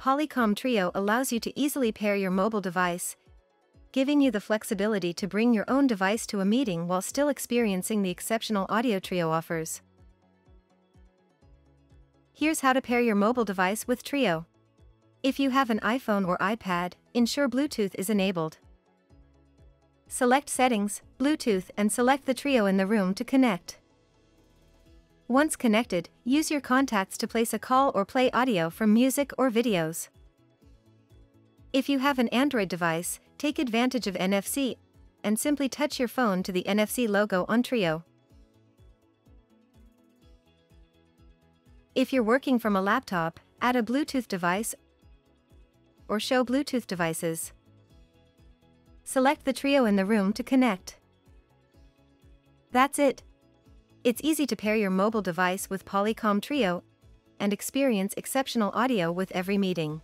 Polycom Trio allows you to easily pair your mobile device, giving you the flexibility to bring your own device to a meeting while still experiencing the exceptional audio Trio offers. Here's how to pair your mobile device with Trio. If you have an iPhone or iPad, ensure Bluetooth is enabled. Select Settings, Bluetooth, and select the Trio in the room to connect. Once connected, use your contacts to place a call or play audio from music or videos. If you have an Android device, take advantage of NFC and simply touch your phone to the NFC logo on Trio. If you're working from a laptop, add a Bluetooth device or show Bluetooth devices. Select the Trio in the room to connect. That's it. It's easy to pair your mobile device with Polycom Trio and experience exceptional audio with every meeting.